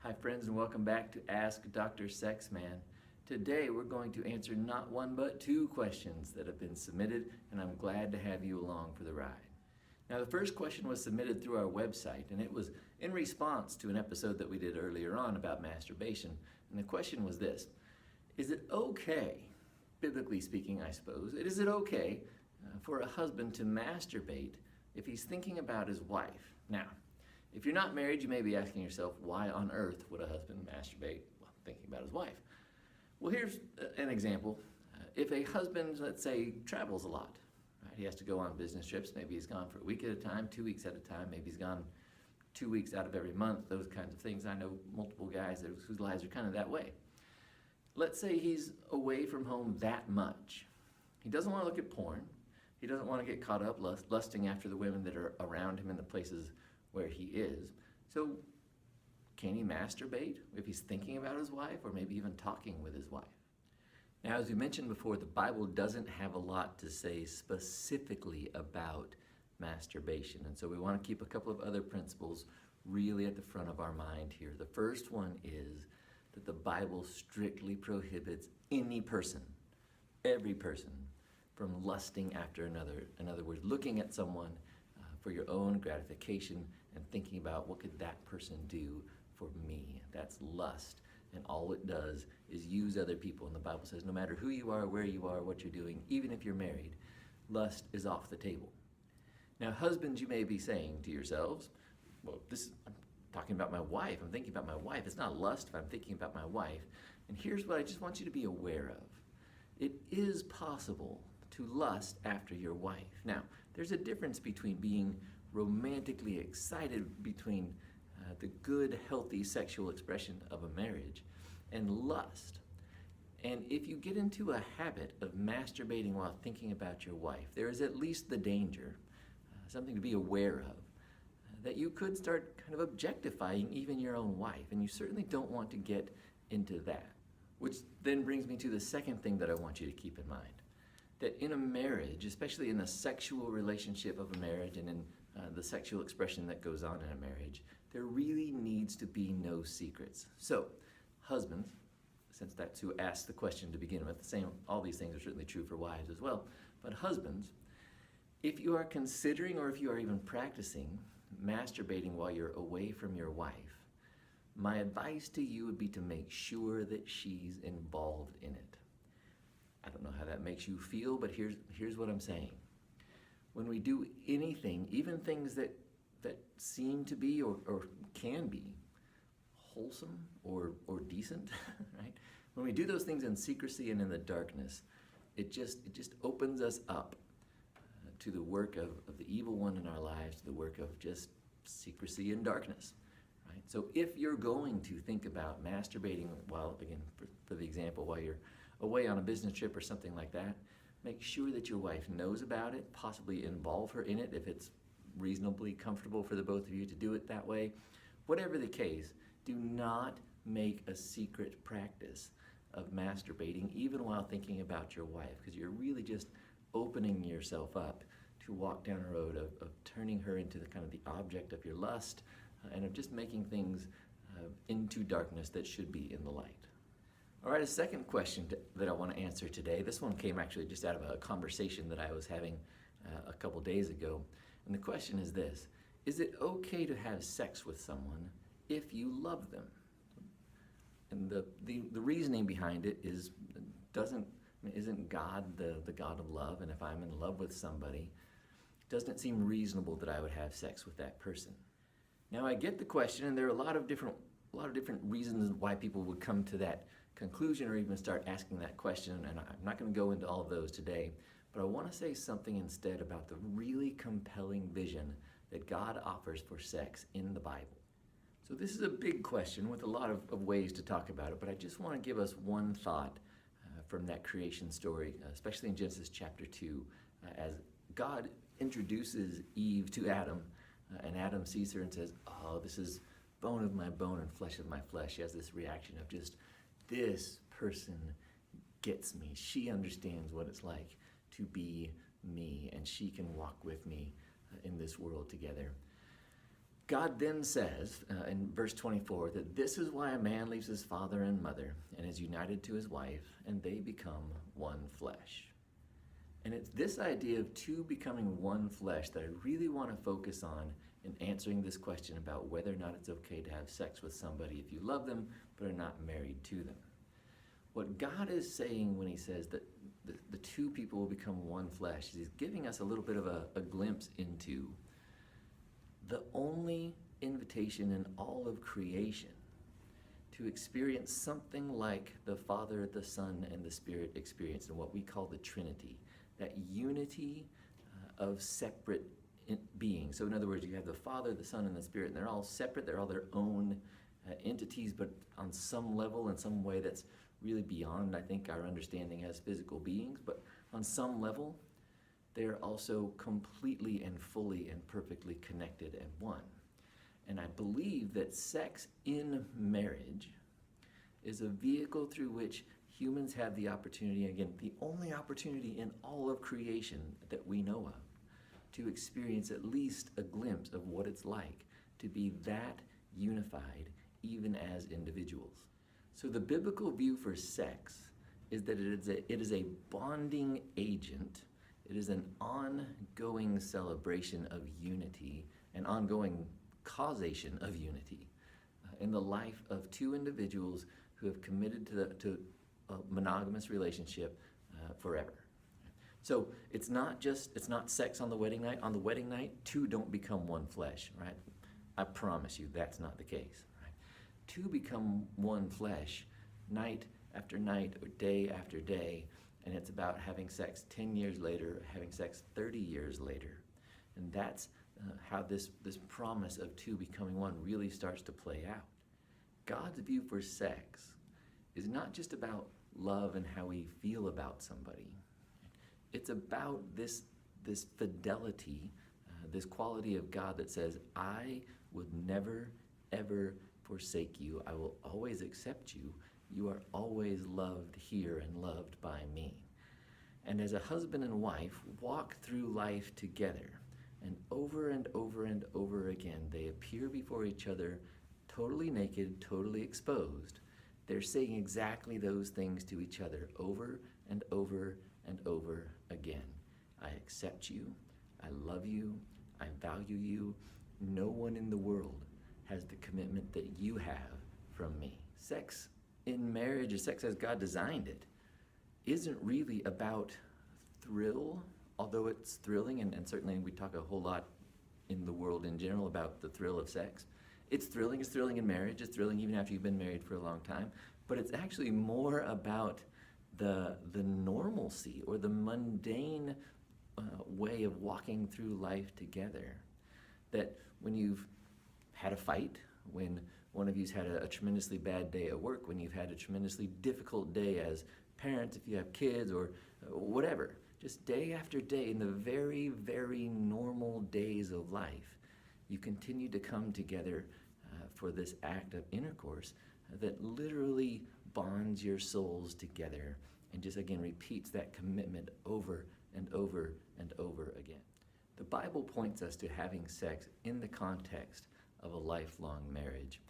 Hi friends, and welcome back to Ask Dr. Sexman. Today we're going to answer not one but two questions that have been submitted, and I'm glad to have you along for the ride. Now, the first question was submitted through our website, and it was in response to an episode that we did earlier on about masturbation. And the question was this: is it okay, biblically speaking I suppose, is it okay for a husband to masturbate if he's thinking about his wife? Now, if you're not married, you may be asking yourself, why on earth would a husband masturbate while thinking about his wife? Well, here's an example. If a husband, let's say, travels a lot, right? He has to go on business trips. Maybe he's gone for a week at a time, 2 weeks at a time. Maybe he's gone 2 weeks out of every month, those kinds of things. I know multiple guys whose lives are kind of that way. Let's say he's away from home that much. He doesn't want to look at porn. He doesn't want to get caught up lusting after the women that are around him in the places where he is. So can he masturbate if he's thinking about his wife, or maybe even talking with his wife? Now, as we mentioned before, the Bible doesn't have a lot to say specifically about masturbation, and so we want to keep a couple of other principles really at the front of our mind here. The first one is that the Bible strictly prohibits any person, every person, from lusting after another. In other words, looking at someone for your own gratification and thinking about what could that person do for me. That's lust, and all it does is use other people. And the Bible says no matter who you are, where you are, what you're doing, even if you're married, lust is off the table. Now, husbands, you may be saying to yourselves, well, I'm talking about my wife. I'm thinking about my wife. It's not lust if I'm thinking about my wife. And here's what I just want you to be aware of. It is possible to lust after your wife. Now, there's a difference between being romantically excited between the good, healthy sexual expression of a marriage and lust. And if you get into a habit of masturbating while thinking about your wife, there is at least the danger, something to be aware of, that you could start kind of objectifying even your own wife, and you certainly don't want to get into that. Which then brings me to the second thing that I want you to keep in mind. That in a marriage, especially in the sexual relationship of a marriage and in the sexual expression that goes on in a marriage, there really needs to be no secrets. So, husbands, since that's who asked the question to begin with, all these things are certainly true for wives as well, but husbands, if you are considering or if you are even practicing masturbating while you're away from your wife, my advice to you would be to make sure that she's involved in it. I don't know how that makes you feel, but here's what I'm saying. When we do anything, even things that seem to be or can be wholesome or decent, right? When we do those things in secrecy and in the darkness, it just opens us up to the work of the evil one in our lives, to the work of just secrecy and darkness. Right? So if you're going to think about masturbating while, again, for the example, while you're away on a business trip or something like that, make sure that your wife knows about it, possibly involve her in it if it's reasonably comfortable for the both of you to do it that way. Whatever the case, do not make a secret practice of masturbating even while thinking about your wife, because you're really just opening yourself up to walk down a road of turning her into the kind of the object of your lust and of just making things into darkness that should be in the light. All right, a second question that I want to answer today. This one came actually just out of a conversation that I was having a couple days ago. And the question is this: is it okay to have sex with someone if you love them? And the reasoning behind it is, isn't God the God of love? And if I'm in love with somebody, doesn't it seem reasonable that I would have sex with that person? Now, I get the question, and there are a lot of different reasons why people would come to that conclusion or even start asking that question, and I'm not going to go into all of those today, but I want to say something instead about the really compelling vision that God offers for sex in the Bible. So this is a big question with a lot of ways to talk about it, but I just want to give us one thought from that creation story, especially in Genesis chapter 2, as God introduces Eve to Adam, and Adam sees her and says, oh, this is bone of my bone and flesh of my flesh. He has this reaction of just, this person gets me. She understands what it's like to be me, and she can walk with me in this world together. God then says in verse 24 that this is why a man leaves his father and mother and is united to his wife, and they become one flesh. And it's this idea of two becoming one flesh that I really want to focus on in answering this question about whether or not it's okay to have sex with somebody if you love them but are not married to them. What God is saying when he says that the two people will become one flesh is he's giving us a little bit of a glimpse into the only invitation in all of creation to experience something like the Father, the Son, and the Spirit experienced in what we call the Trinity, that unity of separate beings. So in other words, you have the Father, the Son, and the Spirit, and they're all separate, they're all their own entities, but on some level, in some way that's really beyond, I think, our understanding as physical beings, but on some level, they're also completely and fully and perfectly connected and one. And I believe that sex in marriage is a vehicle through which humans have the opportunity, again, the only opportunity in all of creation that we know of, to experience at least a glimpse of what it's like to be that unified, even as individuals. So the biblical view for sex is that it is a bonding agent. It is an ongoing celebration of unity, an ongoing causation of unity in the life of two individuals who have committed to a monogamous relationship forever. So it's not sex on the wedding night. On the wedding night, two don't become one flesh, right? I promise you that's not the case, right? Two become one flesh night after night or day after day. And it's about having sex 10 years later, having sex 30 years later. And that's how this promise of two becoming one really starts to play out. God's view for sex is not just about love and how we feel about somebody. It's about this fidelity, this quality of God that says, I would never, ever forsake you. I will always accept you. You are always loved here and loved by me. And as a husband and wife walk through life together, and over and over and over again, they appear before each other totally naked, totally exposed. They're saying exactly those things to each other over and over and over again. I accept you. I love you. I value you. No one in the world has the commitment that you have from me. Sex in marriage, or sex as God designed it, isn't really about thrill, although it's thrilling, and certainly we talk a whole lot in the world in general about the thrill of sex. It's thrilling in marriage, it's thrilling even after you've been married for a long time, but it's actually more about the normalcy or the mundane way of walking through life together. That when you've had a fight, when one of you's had a tremendously bad day at work, when you've had a tremendously difficult day as parents, if you have kids or whatever, just day after day in the very, very normal days of life, you continue to come together for this act of intercourse that literally bonds your souls together and just again repeats that commitment over and over and over again. The Bible points us to having sex in the context of a lifelong marriage.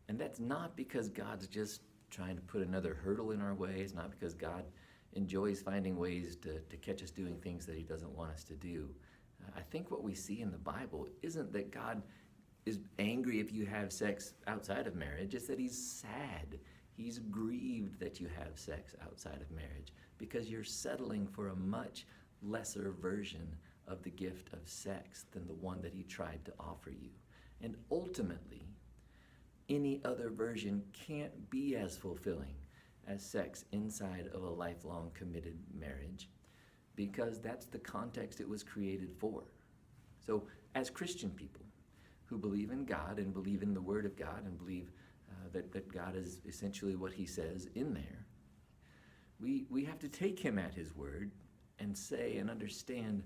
And that's not because God's just trying to put another hurdle in our way. It's not because God enjoys finding ways to catch us doing things that he doesn't want us to do. I think what we see in the Bible isn't that God is angry if you have sex outside of marriage. It's that he's sad. He's grieved that you have sex outside of marriage because you're settling for a much lesser version of the gift of sex than the one that he tried to offer you. And ultimately, any other version can't be as fulfilling as sex inside of a lifelong committed marriage because that's the context it was created for. So as Christian people who believe in God and believe in the Word of God and believe that God is essentially what he says in there, we have to take him at his word and say and understand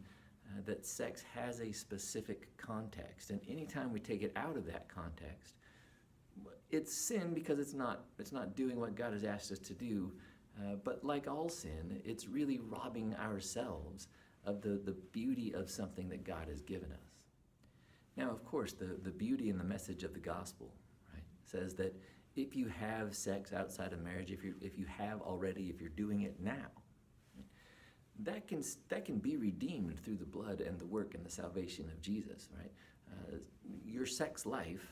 that sex has a specific context. And anytime we take it out of that context, it's sin because it's not doing what God has asked us to do. But like all sin, it's really robbing ourselves of the beauty of something that God has given us. Now, of course, the beauty and the message of the gospel, right, says that if you have sex outside of marriage, if you have already, if you're doing it now, that can be redeemed through the blood and the work and the salvation of Jesus, right? Your sex life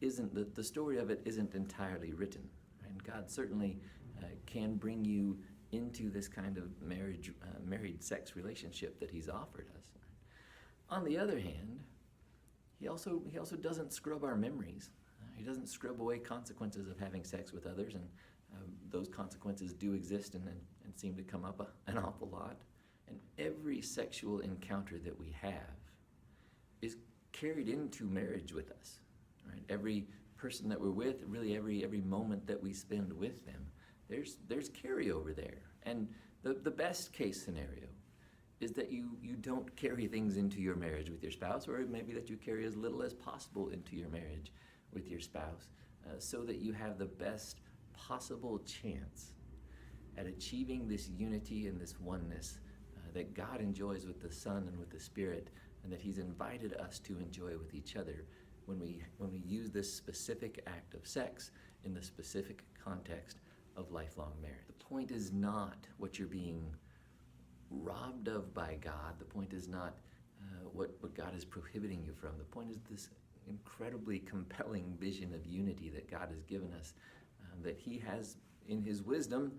isn't, the story of it isn't entirely written, right? And God certainly can bring you into this kind of married sex relationship that He's offered us. On the other hand, He also doesn't scrub our memories. He doesn't scrub away consequences of having sex with others, and those consequences do exist and seem to come up an awful lot. And every sexual encounter that we have is carried into marriage with us, right? Every person that we're with, really every moment that we spend with them, there's carryover there. And the best case scenario is that you don't carry things into your marriage with your spouse, or maybe that you carry as little as possible into your marriage with your spouse, so that you have the best possible chance at achieving this unity and this oneness that God enjoys with the Son and with the Spirit, and that He's invited us to enjoy with each other when we use this specific act of sex in the specific context of lifelong marriage. The point is not what you're being robbed of by God. The point is not what God is prohibiting you from. The point is this incredibly compelling vision of unity that God has given us, that He has, in His wisdom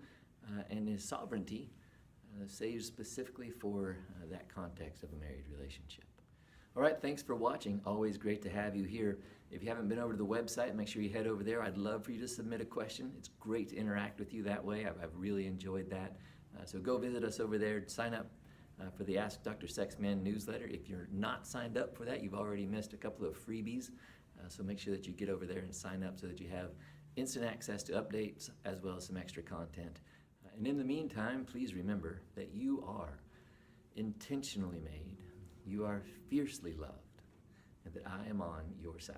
and His sovereignty, saved specifically for that context of a married relationship. All right, thanks for watching. Always great to have you here. If you haven't been over to the website, make sure you head over there. I'd love for you to submit a question. It's great to interact with you that way. I've really enjoyed that. So go visit us over there. Sign up for the Ask Dr. Sexman newsletter. If you're not signed up for that, you've already missed a couple of freebies. So make sure that you get over there and sign up so that you have instant access to updates as well as some extra content. And in the meantime, please remember that you are intentionally made, you are fiercely loved, and that I am on your side.